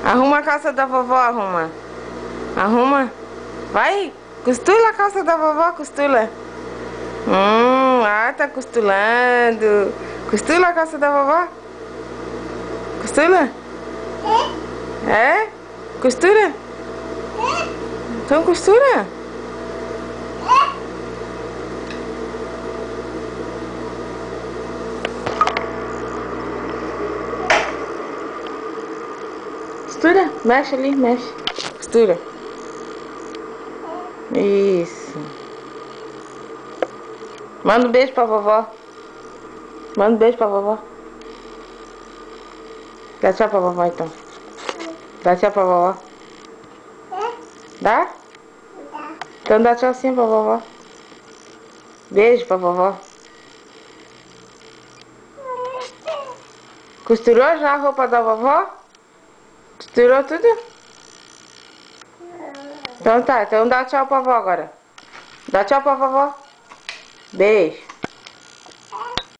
Arruma a calça da vovó, arruma. Arruma. Vai, costura a calça da vovó, costura. Tá costurando. Costura a calça da vovó. Costura? É? Costura? Então costura. Costura, mexe ali, mexe. Costura. Isso. Manda um beijo pra vovó. Manda um beijo pra vovó. Dá tchau pra vovó então. Dá tchau pra vovó. Dá? Então dá tchauzinho pra vovó. Beijo pra vovó. Costurou já a roupa da vovó? Costurou tudo? Então tá, então dá tchau pra vovó agora. Dá tchau pra vovó. Beijo.